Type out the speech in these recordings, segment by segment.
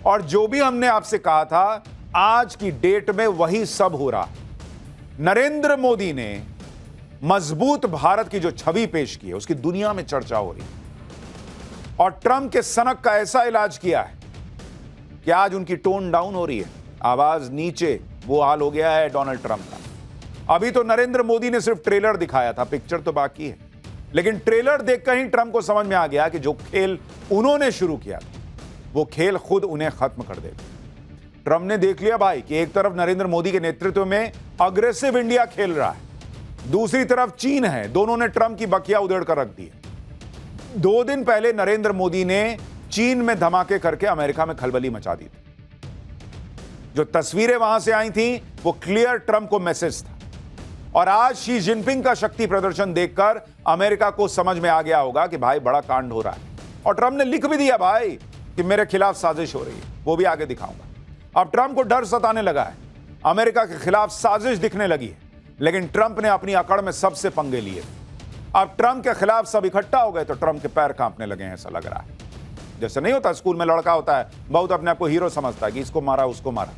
और जो भी हमने आपसे कहा था, आज की डेट में वही सब हो रहा है। नरेंद्र मोदी ने मजबूत भारत की जो छवि पेश की है, उसकी दुनिया में चर्चा हो रही है। और ट्रंप के सनक का ऐसा इलाज किया है कि आज उनकी टोन डाउन हो रही है, आवाज नीचे। वो हाल हो गया है डोनाल्ड ट्रंप का। अभी तो नरेंद्र मोदी ने सिर्फ ट्रेलर दिखाया था, पिक्चर तो बाकी है। लेकिन ट्रेलर देखकर ही ट्रंप को समझ में आ गया कि जो खेल उन्होंने शुरू किया था, वो खेल खुद उन्हें खत्म कर देगा। ट्रंप ने देख लिया भाई कि एक तरफ नरेंद्र मोदी के नेतृत्व में अग्रेसिव इंडिया खेल रहा है, दूसरी तरफ चीन है। दोनों ने ट्रंप की बखिया उधेड़ कर रख दी है। 2 दिन पहले नरेंद्र मोदी ने चीन में धमाके करके अमेरिका में खलबली मचा दी थी। जो तस्वीरें वहां से आई थी, वो क्लियर ट्रंप को मैसेज था। और आज शी जिनपिंग का शक्ति प्रदर्शन देखकर अमेरिका को समझ में आ गया होगा कि भाई बड़ा कांड हो रहा है। और ट्रंप ने लिख भी दिया भाई कि मेरे खिलाफ साजिश हो रही है, वो भी आगे दिखाऊंगा। अब ट्रंप को डर सताने लगा है, अमेरिका के खिलाफ साजिश दिखने लगी है। लेकिन ट्रंप ने अपनी अकड़ में सबसे पंगे लिए। अब ट्रंप के खिलाफ सब इकट्ठा हो गए तो ट्रंप के पैर कांपने लगे हैं, ऐसा लग रहा है। जैसे नहीं होता, स्कूल में लड़का होता है, बहुत अपने आप को हीरो समझता है कि इसको मारा उसको मारा,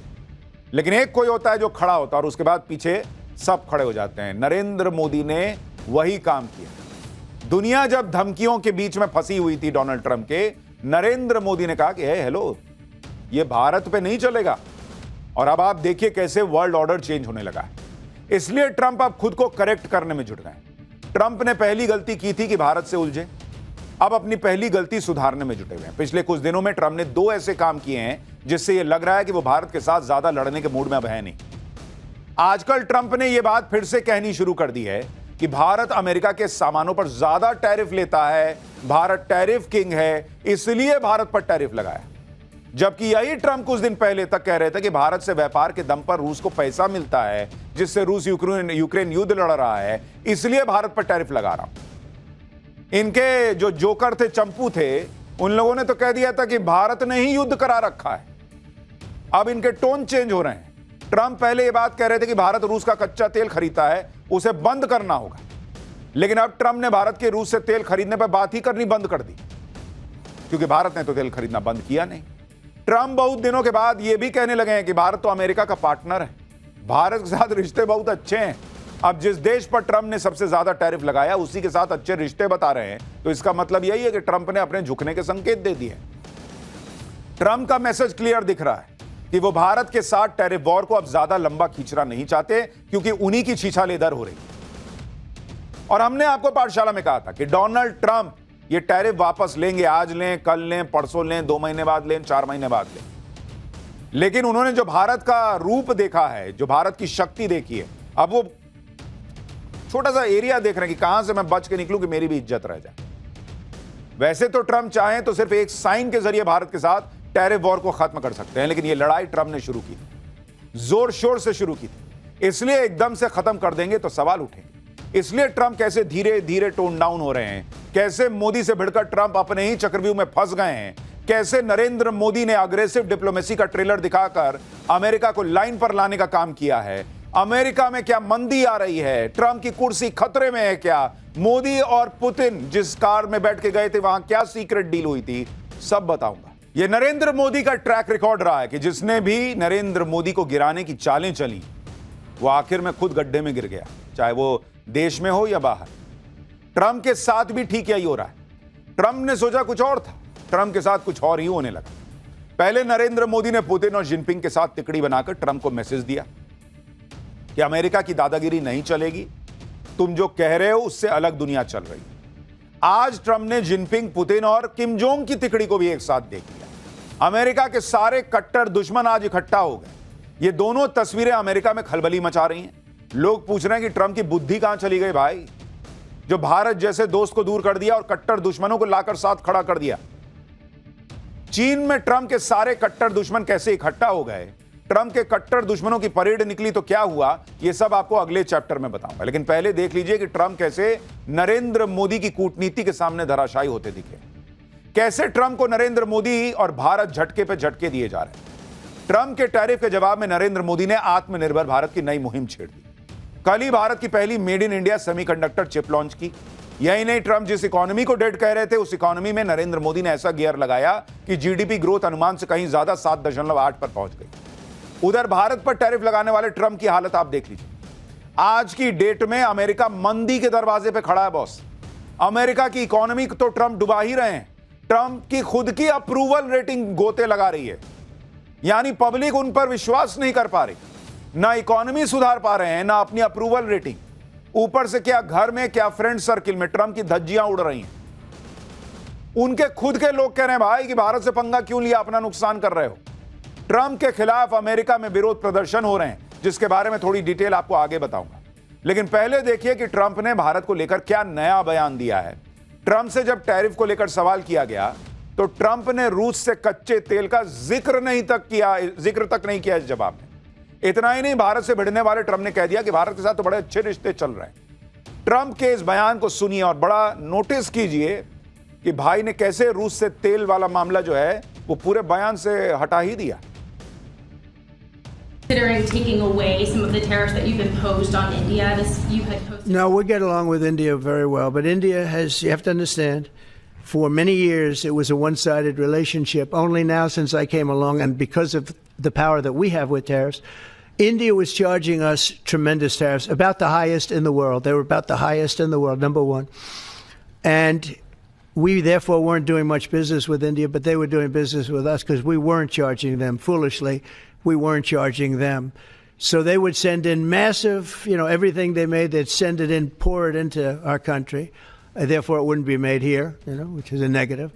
लेकिन एक कोई होता है जो खड़ा होता है और उसके बाद पीछे सब खड़े हो जाते हैं। नरेंद्र मोदी ने वही काम किया। दुनिया जब धमकियों के बीच में फंसी हुई थी डोनाल्ड ट्रंप के, नरेंद्र मोदी ने कहा कि हेलो, ये भारत पे नहीं चलेगा। और अब आप देखिए कैसे वर्ल्ड ऑर्डर चेंज होने लगा है। इसलिए ट्रंप अब खुद को करेक्ट करने में जुट गए। ट्रंप ने पहली गलती की थी कि भारत से उलझे, अब अपनी पहली गलती सुधारने में जुटे हुए हैं। पिछले कुछ दिनों में ट्रंप ने 2 ऐसे काम किए हैं जिससे यह लग रहा है कि वो भारत के साथ ज्यादा लड़ने के मूड में अब है नहीं। आजकल ट्रंप ने यह बात फिर से कहनी शुरू कर दी है कि भारत अमेरिका के सामानों पर ज्यादा टैरिफ लेता है, भारत टैरिफ किंग है, इसलिए भारत पर टैरिफ लगाया। जबकि यही ट्रंप कुछ दिन पहले तक कह रहे थे कि भारत से व्यापार के दम पर रूस को पैसा मिलता है, जिससे रूस यूक्रेन युद्ध लड़ रहा है, इसलिए भारत पर टैरिफ लगा रहा हूं। इनके जो जोकर थे, चंपू थे, उन लोगों ने तो कह दिया था कि भारत ने ही युद्ध करा रखा है। अब इनके टोन चेंज हो रहे हैं। ट्रंप पहले ये बात कह रहे थे कि भारत रूस का कच्चा तेल खरीदता है, उसे बंद करना होगा। लेकिन अब ट्रंप ने भारत के रूस से तेल खरीदने पर बात ही करनी बंद कर दी, क्योंकि भारत ने तो तेल खरीदना बंद किया नहीं। ट्रंप बहुत दिनों के बाद यह भी कहने लगे हैं कि भारत तो अमेरिका का पार्टनर है, भारत के साथ रिश्ते बहुत अच्छे हैं। अब जिस देश पर ट्रंप ने सबसे ज्यादा टैरिफ लगाया, उसी के साथ अच्छे रिश्ते बता रहे हैं, तो इसका मतलब यही है कि ट्रंप ने अपने झुकने के संकेत दे दिए। ट्रंप का मैसेज क्लियर दिख रहा है कि वो भारत के साथ टैरिफ वॉर को अब ज्यादा लंबा खींचना नहीं चाहते, क्योंकि उन्हीं की छीछालेदर हो रही। और हमने आपको पाठशाला में कहा था कि डोनाल्ड ट्रंप ये टैरिफ वापस लेंगे, आज लें, कल लें, परसों लें, 2 महीने बाद लें, 4 महीने बाद लें। लेकिन उन्होंने जो भारत का रूप देखा है, जो भारत की शक्ति देखी है, अब वो छोटा सा एरिया देख रहे हैं कि कहां से मैं बच के निकलूं कि मेरी भी इज्जत रह जाए। वैसे तो ट्रंप चाहें तो सिर्फ एक साइन के जरिए भारत के साथ टैरिफ वॉर को खत्म कर सकते हैं, लेकिन यह लड़ाई ट्रंप ने शुरू की थी, जोर शोर से शुरू की थी, इसलिए एकदम से खत्म कर देंगे तो सवाल उठेंगे। इसलिए ट्रंप कैसे धीरे धीरे टोन डाउन हो रहे हैं, कैसे मोदी से भिड़कर ट्रंप अपने ही चक्रव्यूह में फंस गए हैं, कैसे नरेंद्र मोदी ने अग्रेसिव डिप्लोमेसी का ट्रेलर दिखाकर अमेरिका को लाइन पर लाने का काम किया है। अमेरिका में क्या मंदी आ रही है, ट्रंप की कुर्सी खतरे में है क्या, मोदी और पुतिन जिस कार में बैठ के गए थे वहां क्या सीक्रेट डील हुई थी, सब बताऊंगा। यह नरेंद्र मोदी का ट्रैक रिकॉर्ड रहा है कि जिसने भी नरेंद्र मोदी को गिराने की चालें चली, वो आखिर में खुद गड्ढे में गिर गया, चाहे वो देश में हो या बाहर। ट्रंप के साथ भी ठीक यही हो रहा है। ट्रंप ने सोचा कुछ और था, ट्रंप के साथ कुछ और ही होने लगा। पहले नरेंद्र मोदी ने पुतिन और जिनपिंग के साथ तिकड़ी बनाकर ट्रंप को मैसेज दिया कि अमेरिका की दादागिरी नहीं चलेगी, तुम जो कह रहे हो उससे अलग दुनिया चल रही है। आज ट्रंप ने जिनपिंग, पुतिन और किम जोंग की तिकड़ी को भी एक साथ देख लिया। अमेरिका के सारे कट्टर दुश्मन आज इकट्ठा हो गए। ये दोनों तस्वीरें अमेरिका में खलबली मचा रही हैं। लोग पूछ रहे हैं कि ट्रंप की बुद्धि कहां चली गई भाई, जो भारत जैसे दोस्त को दूर कर दिया और कट्टर दुश्मनों को लाकर साथ खड़ा कर दिया। चीन में ट्रंप के सारे कट्टर दुश्मन कैसे इकट्ठा हो गए, ट्रंप के कट्टर दुश्मनों की परेड निकली तो क्या हुआ, यह सब आपको अगले चैप्टर में बताऊंगा। लेकिन पहले देख लीजिए कि ट्रंप कैसे नरेंद्र मोदी की कूटनीति के सामने धराशायी होते दिखे, कैसे ट्रंप को नरेंद्र मोदी और भारत झटके पे झटके दिए जा रहे हैं। ट्रंप के टैरिफ के जवाब में नरेंद्र मोदी ने आत्मनिर्भर भारत की नई मुहिम छेड़ दी। कल ही भारत की पहली made in India semiconductor chip launch की। यही नहीं, ट्रंप जिस इकोनॉमी को डेड कह रहे थे उस इकोनॉमी में नरेंद्र मोदी ने ऐसा गियर लगाया कि जीडीपी ग्रोथ अनुमान से कहीं ज्यादा 7.8 पर पहुंच गई। उधर भारत पर टैरिफ लगाने वाले ट्रंप की हालत आप देख लीजिए। आज की डेट में अमेरिका मंदी के दरवाजे पे खड़ा है बॉस। अमेरिका की इकोनॉमी तो ट्रंप डुबा ही रहे हैं। ट्रंप की खुद की अप्रूवल रेटिंग गोते लगा रही है, यानी पब्लिक उन पर विश्वास नहीं कर पा रही। ना इकोनॉमी सुधार पा रहे हैं, ना अपनी अप्रूवल रेटिंग। ऊपर से क्या घर में क्या फ्रेंड सर्किल में ट्रंप की धज्जियां उड़ रही हैं। उनके खुद के लोग कह रहे हैं भाई कि भारत से पंगा क्यों लिया, अपना नुकसान कर रहे हो। ट्रंप के खिलाफ अमेरिका में विरोध प्रदर्शन हो रहे हैं, जिसके बारे में थोड़ी डिटेल आपको आगे बताऊंगा। लेकिन पहले देखिए कि ट्रंप ने भारत को लेकर क्या नया बयान दिया है। ट्रंप से जब टैरिफ को लेकर सवाल किया गया तो ट्रंप ने रूस से कच्चे तेल का जिक्र तक नहीं किया इस जवाब में। इतना ही नहीं, भारत से भिड़ने वाले ट्रंप ने कह दिया कि भारत के साथ तो बड़े अच्छे रिश्ते चल रहे हैं। ट्रंप के इस बयान को सुनिए और बड़ा नोटिस कीजिए कि भाई ने कैसे रूस से तेल वाला मामला जो है वो पूरे बयान से हटा ही दिया। Considering taking away some of the tariffs that you've imposed on India, you had posted. No, we get along with India very well, but India has, you have to understand, for many years it was a one-sided relationship. Only now, since I came along, and because of the power that we have with tariffs, India was charging us tremendous tariffs, about the highest in the world. They were about the highest in the world, number one. And we therefore weren't doing much business with India, but they were doing business with us because we weren't charging them foolishly. We weren't charging them. So they would send in massive, everything they made, they'd send it in, pour it into our country. Therefore, it wouldn't be made here, which is a negative.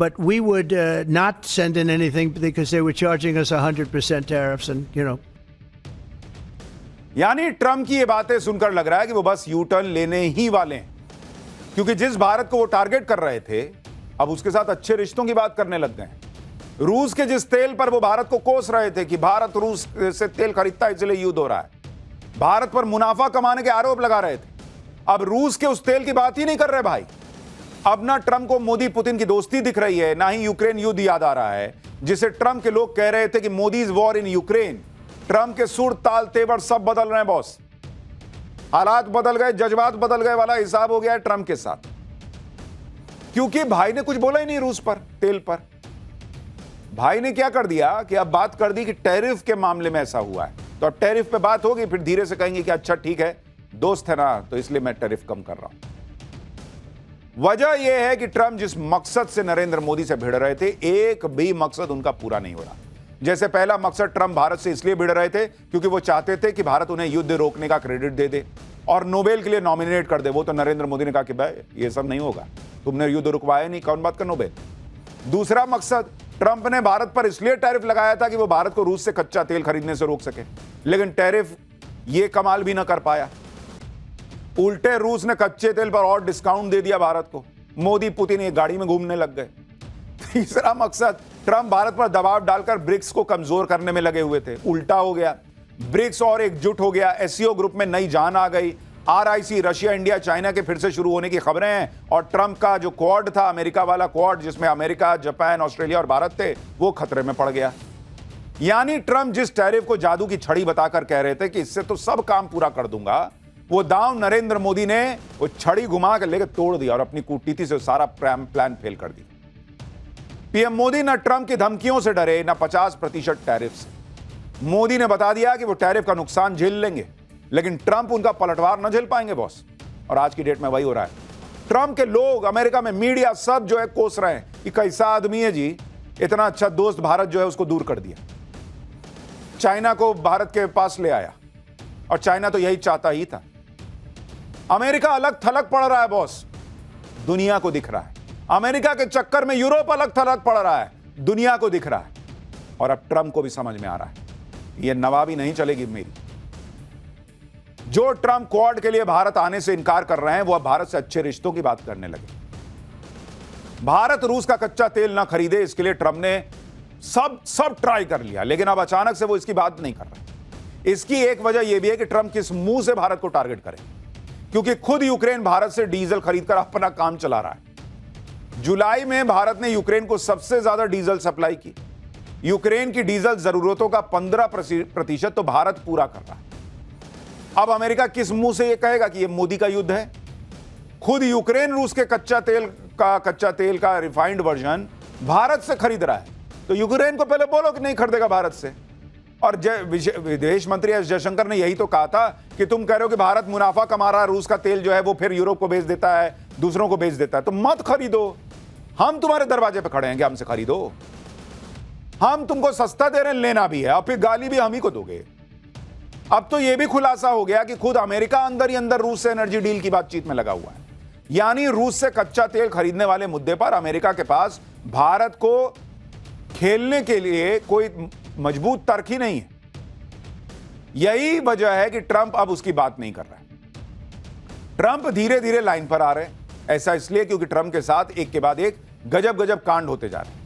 But we would not send in anything because they were charging us 100% tariffs and, यानी Trump की ये बातें सुनकर लग रहा है कि वो बस यू टर्न लेने ही वाले हैं, क्योंकि जिस भारत को वो टारगेट कर रहे थे अब उसके साथ अच्छे रिश्तों की बात करने लग गए हैं। रूस के जिस तेल पर वो भारत को कोस रहे थे कि भारत रूस से तेल खरीदता है इसलिए युद्ध हो रहा है, भारत पर मुनाफा कमाने के आरोप लगा रहे थे, अब रूस के उस तेल की बात ही नहीं कर रहे भाई। अब ना ट्रंप को मोदी पुतिन की दोस्ती दिख रही है, ना ही यूक्रेन युद्ध याद आ रहा है, जिसे ट्रंप के लोग कह रहे थे कि Modi's war in Ukraine. Trump के सुर ताल तेवर सब बदल रहे हैं बॉस। हालात बदल गए, जज्बात बदल गए वाला हिसाब हो गया है ट्रंप के साथ, क्योंकि भाई ने कुछ बोला ही नहीं रूस पर, तेल पर। भाई ने क्या कर दिया कि अब बात कर दी कि टैरिफ के मामले में ऐसा हुआ है, तो अब टैरिफ पे बात होगी, फिर धीरे से कहेंगे कि अच्छा ठीक है, दोस्त है ना, तो इसलिए मैं टैरिफ कम कर रहा हूं। वजह यह है कि ट्रंप जिस मकसद से नरेंद्र मोदी से भिड़ रहे थे, एक भी मकसद उनका पूरा नहीं हो रहा। जैसे पहला मकसद, ट्रंप भारत से इसलिए भिड़ रहे थे क्योंकि वो चाहते थे कि भारत उन्हें युद्ध रोकने का क्रेडिट दे दे और नोबेल के लिए नॉमिनेट कर दे। वो तो नरेंद्र मोदी ने कहा कि भाई ये सब नहीं होगा, तुमने युद्ध रुकवाया नहीं, कौन बात का नोबेल। दूसरा मकसद, ट्रंप ने भारत पर इसलिए टैरिफ लगाया था कि वो भारत को रूस से कच्चा तेल खरीदने से रोक सके, लेकिन टैरिफ ये कमाल भी ना कर पाया। उल्टे रूस ने कच्चे तेल पर और डिस्काउंट दे दिया भारत को। मोदी पुतिन एक गाड़ी में घूमने लग गए। तीसरा मकसद, ट्रंप भारत पर दबाव डालकर ब्रिक्स को कमजोर करने में लगे हुए थे, उल्टा हो गया। ब्रिक्स और एकजुट हो गया, एससीओ ग्रुप में नई जान आ गई। आरआईसी, रशिया, इंडिया, चाइना के फिर से शुरू होने की खबरें हैं, और ट्रंप का जो क्वाड था, अमेरिका वाला क्वाड, जिसमें अमेरिका, जापान, ऑस्ट्रेलिया और भारत थे, वो खतरे में पड़ गया। यानी ट्रंप जिस टैरिफ को जादू की छड़ी बताकर कह रहे थे कि इससे तो सब काम पूरा कर दूंगा, वो दांव नरेंद्र मोदी ने वो छड़ी घुमा कर लेकर तोड़ दिया और अपनी कूटनीति से सारा प्लान फेल कर दिया। पीएम मोदी न ट्रंप की धमकियों से डरे, न 50% टैरिफ से। मोदी ने बता दिया कि वो टैरिफ का नुकसान झेल लेंगे, लेकिन ट्रंप उनका पलटवार न झेल पाएंगे बॉस। और आज की डेट में वही हो रहा है। ट्रंप के लोग, अमेरिका में मीडिया, सब जो है कोस रहे हैं कि कैसा आदमी है जी, इतना अच्छा दोस्त भारत जो है उसको दूर कर दिया, चाइना को भारत के पास ले आया, और चाइना तो यही चाहता ही था। अमेरिका अलग थलग पड़ रहा है बॉस, दुनिया को दिख रहा है। अमेरिका के चक्कर में यूरोप अलग थलग पड़ रहा है, दुनिया को दिख रहा है। और अब ट्रंप को भी समझ में आ रहा है ये नवाबी नहीं चलेगी मेरी। जो ट्रंप क्वाड के लिए भारत आने से इनकार कर रहे हैं, वो अब भारत से अच्छे रिश्तों की बात करने लगे। भारत रूस का कच्चा तेल ना खरीदे, इसके लिए ट्रंप ने सब ट्राई कर लिया, लेकिन अब अचानक से वो इसकी बात नहीं कर रहे। इसकी एक वजह यह भी है कि ट्रंप किस मुंह से भारत को टारगेट करे, क्योंकि खुद यूक्रेन भारत से डीजल खरीदकर अपना काम चला रहा है। जुलाई में भारत ने यूक्रेन को सबसे ज्यादा डीजल सप्लाई की। यूक्रेन की डीजल जरूरतों का 15% तो भारत पूरा कर रहा है। अब अमेरिका किस मुंह से यह कहेगा कि यह मोदी का युद्ध है? खुद यूक्रेन रूस के कच्चा तेल का रिफाइंड वर्जन भारत से खरीद रहा है। तो यूक्रेन को पहले बोलो कि नहीं खरीदेगा भारत से। और विदेश मंत्री एस जयशंकर ने यही तो कहा था कि तुम कह रहे हो कि भारत मुनाफा कमा रहा है, रूस का तेल जो है वो फिर यूरोप को बेच देता है, दूसरों को बेच देता है, तो मत खरीदो। हम तुम्हारे दरवाजे पे खड़े हैं कि हमसे खरीदो। हम तुमको सस्ता दे रहे हैं, लेना भी है, और फिर गाली भी हम ही को दोगे। अब तो यह भी खुलासा हो गया कि खुद अमेरिका अंदर ही अंदर रूस से एनर्जी डील की बातचीत में लगा हुआ है। यानी रूस से कच्चा तेल खरीदने वाले मुद्दे पर अमेरिका के पास भारत को खेलने के लिए कोई मजबूत तर्क ही नहीं है। यही वजह है कि ट्रंप अब उसकी बात नहीं कर रहा है। ट्रंप धीरे धीरे लाइन पर आ रहे हैं। ऐसा इसलिए क्योंकि ट्रंप के साथ एक के बाद एक गजब गजब कांड होते जा रहे हैं।